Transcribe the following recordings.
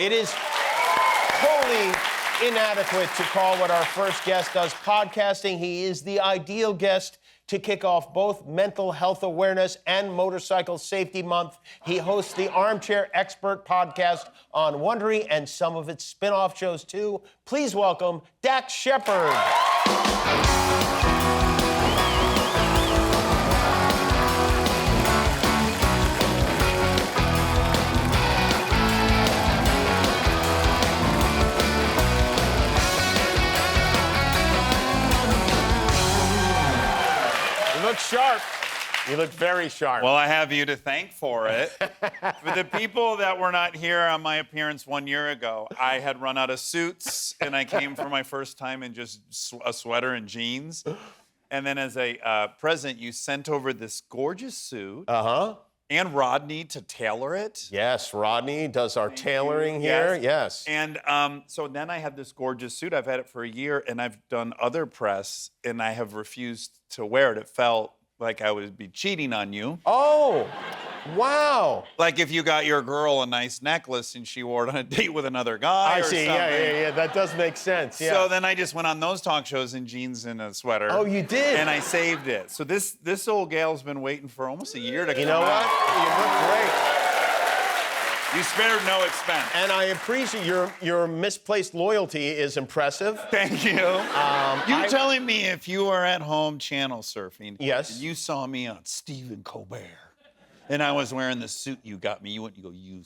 It is wholly inadequate to call what our first guest does podcasting. He is the ideal guest to kick off both Mental Health Awareness and Motorcycle Safety Month. He hosts the Armchair Expert podcast on Wondery and some of its spin-off shows, too. Please welcome Shepard. You look sharp. You look very sharp. Well, I have you to thank for it. For the people that were not here on my appearance 1 year ago, I had run out of suits, and I came for my first time in just a sweater and jeans. And then as a present, you sent over this gorgeous suit. Uh-huh. And Rodney to tailor it. Yes, Rodney does our tailoring here. Yes. And so then I have this gorgeous suit. I've had it for a year, and I've done other press, and I have refused to wear it. It felt like I would be cheating on you. Oh, wow. Like if you got your girl a nice necklace and she wore it on a date with another guy I or see. something. Yeah. That does make sense. Yeah. So then I just went on those talk shows in jeans and a sweater. Oh, you did? And I saved it. So this old gal's been waiting for almost a year to come out. You know what? You look great. You spared no expense. And I appreciate your misplaced loyalty is impressive. Thank you. You're telling me if you were at home channel surfing, yes, and you saw me on Stephen Colbert, and I was wearing the suit you got me, you wouldn't go, you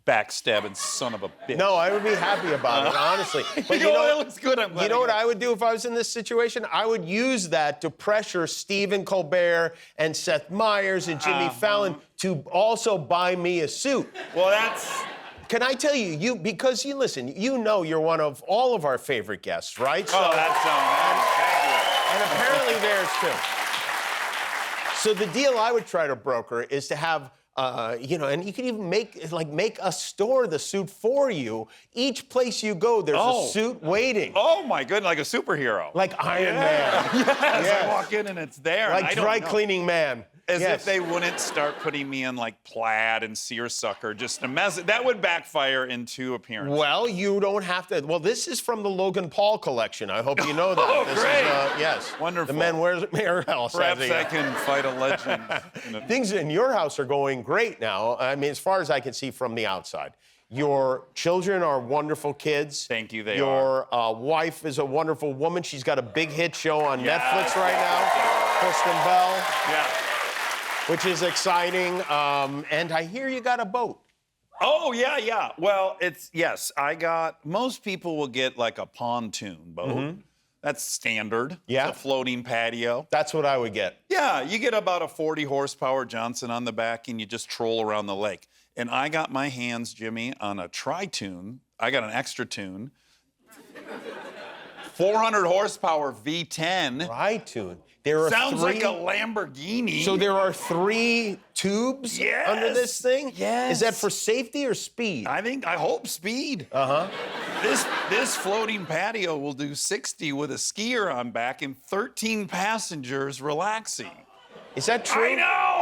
backstabbing son of a bitch. No, I would be happy about it, honestly. But you know, that looks good. I'm glad you know what I would do if I was in this situation? I would use that to pressure Stephen Colbert and Seth Meyers and Jimmy Fallon to also buy me a suit. Well, that's... Can I tell you, because listen, you know you're one of all of our favorite guests, right? Oh, that's so nice. And apparently theirs too. So the deal I would try to broker is to have, and you can even make a store the suit for you. Each place you go, there's a suit waiting. Oh my goodness, like a superhero. Like Iron Man. Yes, I walk in and it's there. Like dry cleaning man. As if they wouldn't start putting me in like plaid and seersucker, just a mess. That would backfire in 2 appearances. Well, you don't have to. Well, this is from the Logan Paul collection. I hope you know that. Oh, this great. Is, yes. Wonderful. The men wears house. Perhaps I can fight a legend. Things in your house are going great now. I mean, as far as I can see from the outside. Your children are wonderful kids. Thank you, they are. Your wife is a wonderful woman. She's got a big hit show on Netflix right now. Kristen Bell. Yeah. Which is exciting. And I hear you got a boat. Oh, yeah. Well, most people will get like a pontoon boat. Mm-hmm. That's standard. Yeah. It's a floating patio. That's what I would get. Yeah, you get about a 40 horsepower Johnson on the back and you just troll around the lake. And I got my hands, Jimmy, on a tri-tune. I got an extra tune. 400 horsepower V10. Tri-tune. There are Sounds 3... like a Lamborghini. So there are 3 tubes under this thing? Yes. Is that for safety or speed? I hope speed. Uh-huh. This floating patio will do 60 with a skier on back and 13 passengers relaxing. Is that true? I know!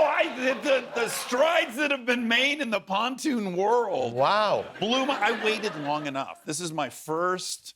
The strides that have been made in the pontoon world. Wow. I waited long enough. This is my first...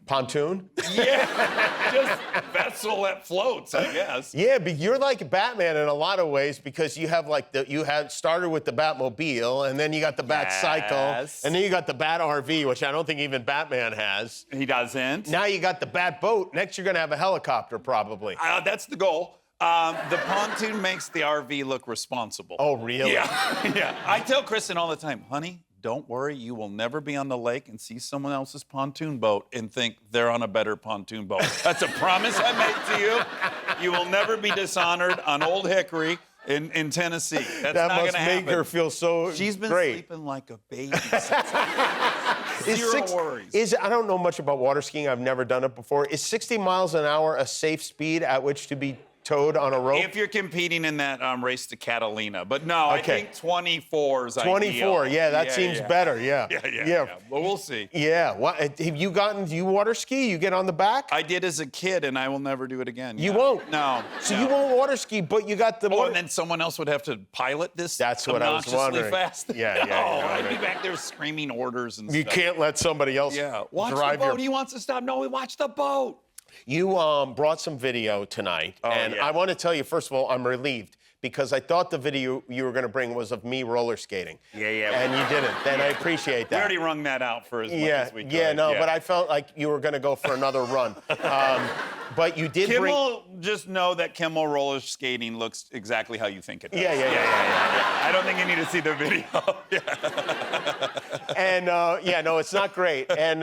Pontoon? Yeah, just vessel that floats, I guess. Yeah, but you're like Batman in a lot of ways because you have you had started with the Batmobile and then you got the Bat Cycle and then you got the Bat RV, which I don't think even Batman has. He doesn't. Now you got the Bat Boat. Next you're gonna have a helicopter probably. That's the goal. The pontoon makes the RV look responsible. Oh, really? Yeah. I tell Kristen all the time, honey, don't worry, you will never be on the lake and see someone else's pontoon boat and think they're on a better pontoon boat. That's a promise I made to you. You will never be dishonored on Old Hickory in Tennessee. That's that not must gonna make happen. her feel so She's been great. sleeping like a baby since Zero worries. I don't know much about water skiing. I've never done it before. Is 60 miles an hour a safe speed at which to be towed on a rope? If you're competing in that race to Catalina. But no, I Okay. think 24 is 24, ideal. yeah, that seems better, yeah. Yeah. Well, we'll see. Yeah, what, have you do you water ski? You get on the back? I did as a kid, and I will never do it again. You Yeah. won't? No. So no. you won't water ski, but you got the Oh, water... and then someone else would have to pilot this That's what I was obnoxiously wondering. fast? Yeah, no, yeah, I'd be back there screaming orders and You stuff. can't let somebody else Watch drive the boat. your... He wants to stop. No, watch the boat. You brought some video tonight, and yeah. I want to tell you, first of all, I'm relieved because I thought the video you were going to bring was of me roller skating. Yeah. And you didn't. Then I appreciate that. We already wrung that out for as much as we could. But I felt like you were going to go for another run. But you did bring... Kimmel, just know that Kimmel roller skating looks exactly how you think it does. Yeah. I don't think you need to see the video. And no, it's not great. And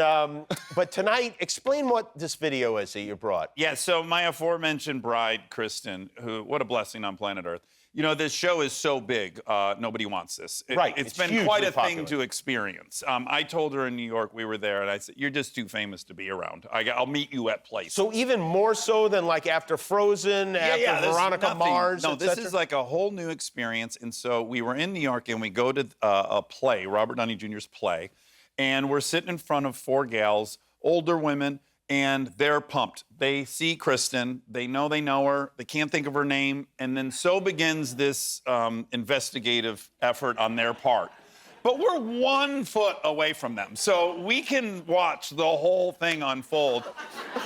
but tonight, explain what this video is that you brought. Yeah, so my aforementioned bride, Kristen, who, what a blessing on planet Earth. You know, this show is so big, nobody wants this. Right, It's it's been quite a hugely thing popular. to experience. I told her in New York, we were there, and I said, you're just too famous to be around. I'll meet you at places. So even more so than like after Frozen, after there's Veronica nothing. Mars, No, et this cetera? is like a whole new experience. And so we were in New York, and we go to a play, Robert Downey Jr.'s play, and we're sitting in front of 4 gals, older women, and they're pumped. They see Kristen, they know her, they can't think of her name, and then so begins this investigative effort on their part. But we're 1 foot away from them, so we can watch the whole thing unfold.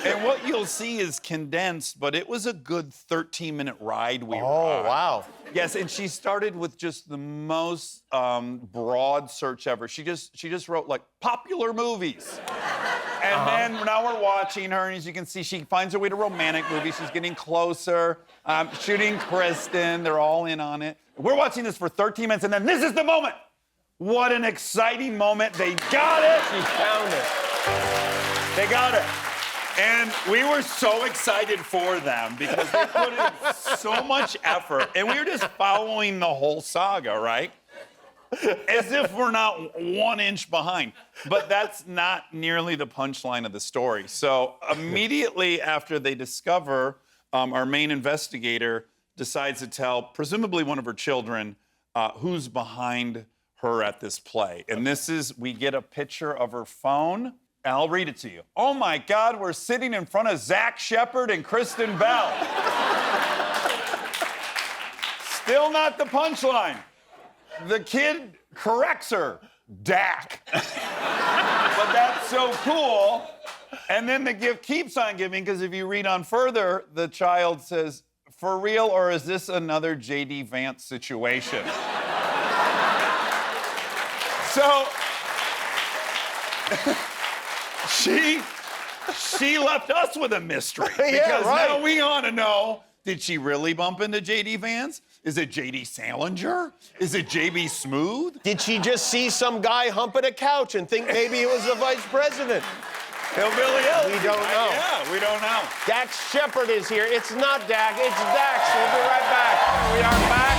And what you'll see is condensed, but it was a good 13-minute ride we were on. Oh, wow. Yes, and she started with just the most broad search ever. She just wrote like popular movies. And then now we're watching her, and as you can see, she finds her way to romantic movies. She's getting closer, shooting Kristen. They're all in on it. We're watching this for 13 minutes, and then this is the moment. What an exciting moment. They got it. She found it. They got it. And we were so excited for them because they put in so much effort. And we were just following the whole saga, right? As if we're not 1 inch behind. But that's not nearly the punchline of the story. So immediately after they discover, our main investigator decides to tell, presumably one of her children, who's behind her at this play. And we get a picture of her phone. I'll read it to you. Oh my God, we're sitting in front of Shepard and Kristen Bell. Still not the punchline. The kid corrects her, Dak. But that's so cool. And then the gift keeps on giving, because if you read on further, the child says, for real, or is this another J.D. Vance situation? So she left us with a mystery. Because now we want to know, did she really bump into J.D. Vance? Is it J.D. Salinger? Is it J.B. Smooth? Did she just see some guy humping a couch and think maybe it was the vice president? Hillbilly Elvis. We don't know. Yeah, we don't know. Dax Shepard is here. It's not Dak, it's Dax. We'll be right back. We are back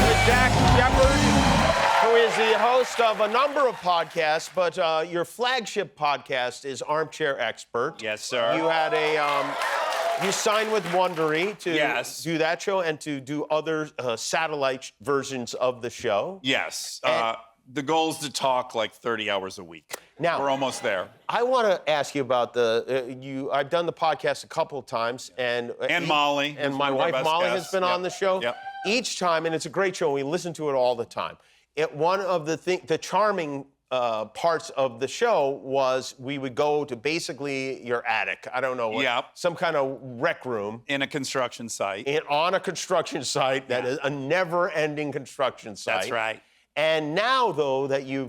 with Dax Shepard, who is the host of a number of podcasts, but your flagship podcast is Armchair Expert. Yes, sir. You had you signed with Wondery to do that show and to do other satellite versions of the show. Yes. The goal is to talk like 30 hours a week. Now, we're almost there. I want to ask you about I've done the podcast a couple of times, and Molly, and who's my one of our wife best Molly guests. has been on the show. Yep. Each time, and it's a great show. We listen to it all the time. One of the charming parts of the show was we would go to basically your attic. I don't know what. Some kind of rec room in a construction site. On a construction site that is a never-ending construction site. That's right. And now, though, that you're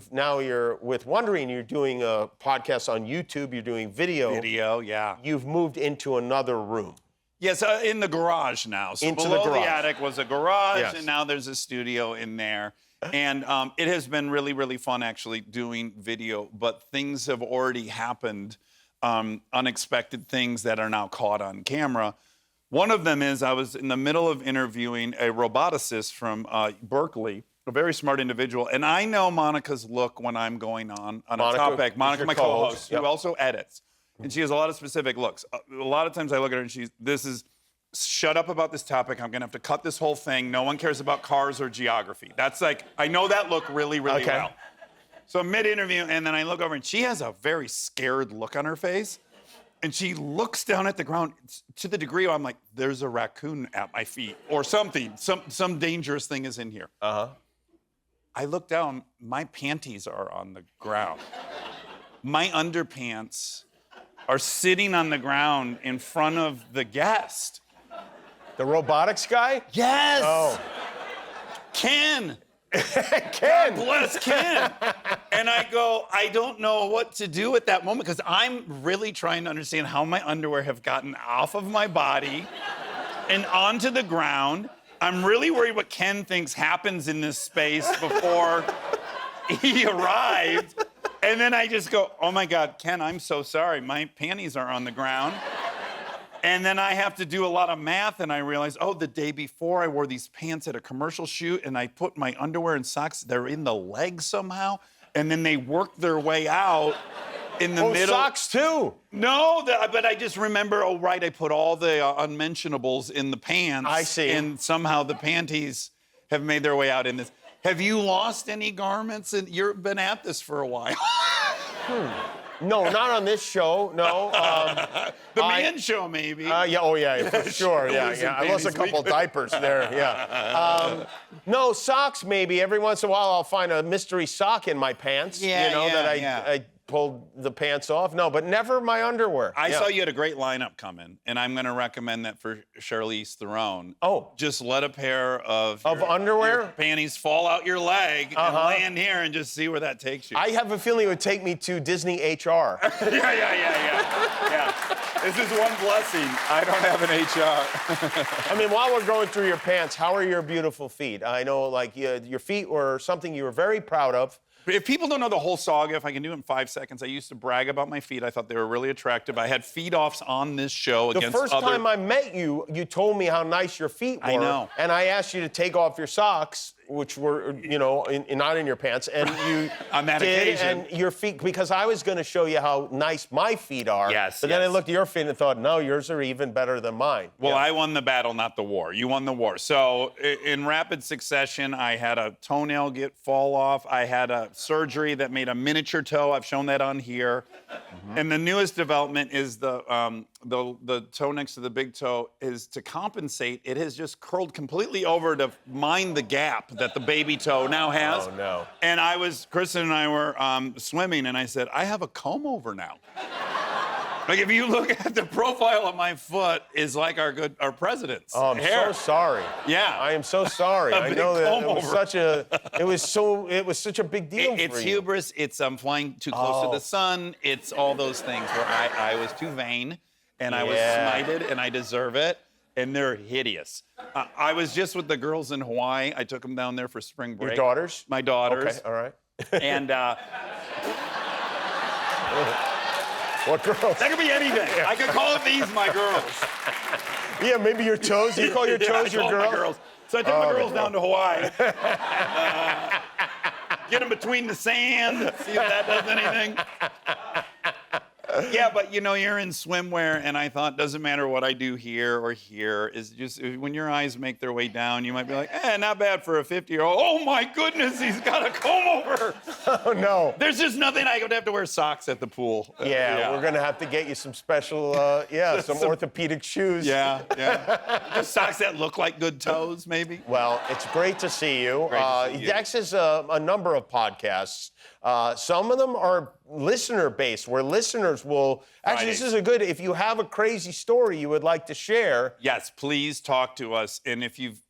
with Wondery and you're doing a podcast on YouTube, you're doing video. Video, yeah. You've moved into another room. Yes, in the garage now. So into below the garage. The attic was a garage, Yes. and now there's a studio in there. And it has been really, really fun actually doing video, but things have already happened, unexpected things that are now caught on camera. One of them is I was in the middle of interviewing a roboticist from Berkeley, a very smart individual, and I know Monica's look when I'm going on a topic. Monica, my co-host, who also edits, and she has a lot of specific looks. A lot of times I look at her and this is shut up about this topic. I'm gonna have to cut this whole thing. No one cares about cars or geography. That's like, I know that look really, really Okay. well. So mid-interview, and then I look over, and she has a very scared look on her face. And she looks down at the ground to the degree I'm like, there's a raccoon at my feet or something. Some dangerous thing is in here. Uh-huh. I look down, my panties are on the ground. My underpants are sitting on the ground in front of the guest. The robotics guy? Yes! Oh. Ken! Ken! Bless Ken! And I go, I don't know what to do at that moment because I'm really trying to understand how my underwear have gotten off of my body and onto the ground. I'm really worried what Ken thinks happens in this space before he arrived. And then I just go, oh my God, Ken, I'm so sorry. My panties are on the ground. And then I have to do a lot of math, and I realize, oh, the day before I wore these pants at a commercial shoot, and I put my underwear and socks, they're in the leg somehow, and then they work their way out in the middle. Socks too. No, but I just remember, oh, right, I put all the unmentionables in the pants. I see. And somehow the panties have made their way out in this. Have you lost any garments? And you've been at this for a while. No, not on this show. No. The man show, maybe. Yeah, for sure. Yeah. Losing I lost a panties couple diapers there. Yeah. No, socks maybe. Every once in a while, I'll find a mystery sock in my pants. Yeah, that yeah. I pulled the pants off. No, but never my underwear. I saw you had a great lineup coming, and I'm going to recommend that for Charlize Theron. Oh. Just let a pair of underwear? your panties fall out your leg and land here and just see where that takes you. I have a feeling it would take me to Disney HR. Yeah. This is one blessing. I don't have an HR. I mean, while we're going through your pants, how are your beautiful feet? I know, like, your feet were something you were very proud of. If people don't know the whole saga, if I can do it in 5 seconds, I used to brag about my feet. I thought they were really attractive. I had feet-offs on this show The against first time I met you, you told me how nice your feet were. I know. And I asked you to take off your socks, which were, not in your pants, and you On that did, occasion. and your feet, because I was going to show you how nice my feet are. Yes, But then I yes. looked at your feet and thought, no, yours are even better than mine. Well, Yeah. I won the battle, not the war. You won the war. So in rapid succession, I had a toenail fall off. I had a surgery that made a miniature toe. I've shown that on here. And the newest development is the toe next to the big toe is to compensate. It has just curled completely over to mind the gap that the baby toe now has. Oh, no. And Kristen and I were swimming, and I said, I have a comb over now. Like, if you look at the profile of my foot, is like our president's Oh, I'm hair. so sorry. Yeah. I am so sorry. I big know that it was comb-over. it was such a big deal for you. It's hubris. It's flying too close to the sun. It's all those things where I was too vain, and I was smited, and I deserve it. And they're hideous. I was just with the girls in Hawaii. I took them down there for spring break. Your daughters? My daughters. Okay, all right. And What girls? that could be anything. I could call it these my girls. Yeah, maybe your toes. You call your toes I your call them girls? my girls. So I took my girls down to Hawaii. Get them between the sand. See if that does anything. Yeah, but you're in swimwear, and I thought, doesn't matter what I do here or here. Is just when your eyes make their way down, you might be like, not bad for a 50-year-old. Oh my goodness, he's got a comb over. Oh no. There's just nothing. I would have to wear socks at the pool. Yeah, we're gonna have to get you some special, some orthopedic shoes. Yeah. Just socks that look like good toes, maybe. Well, it's great to see you. Great to see you. Dex has a number of podcasts. Some of them are listener-based, where listeners will... Actually, this Fridays. is if you have a crazy story you would like to share... Yes, please talk to us. And if you've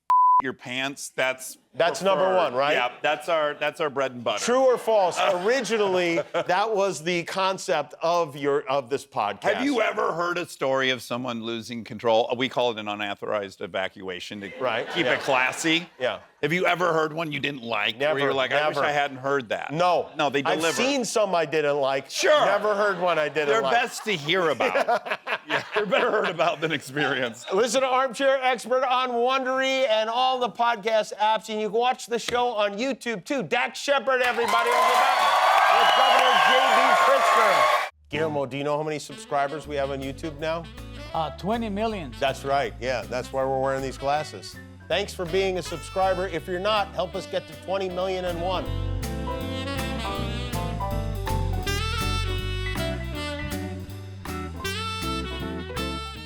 your pants, that's number preferred. one, right? Yeah, that's our bread and butter. True or false? Originally, that was the concept of this podcast. Have you ever heard a story of someone losing control? We call it an unauthorized evacuation to keep it classy. Yeah. Have you ever heard one you didn't like? Never, Where you're like, I wish never. I hadn't heard that. No. No, they deliver. I've seen some I didn't like. Sure. Never heard one I didn't They're like. best to hear about. Yeah, they're better heard about than experienced. Listen to Armchair Expert on Wondery and all the podcast apps, and you can watch the show on YouTube too. Dax Shepard, everybody, over there with Governor J.B. Pritzker. Guillermo, do you know how many subscribers we have on YouTube now? 20 million. That's right. Yeah, that's why we're wearing these glasses. Thanks for being a subscriber. If you're not, help us get to 20,000,001.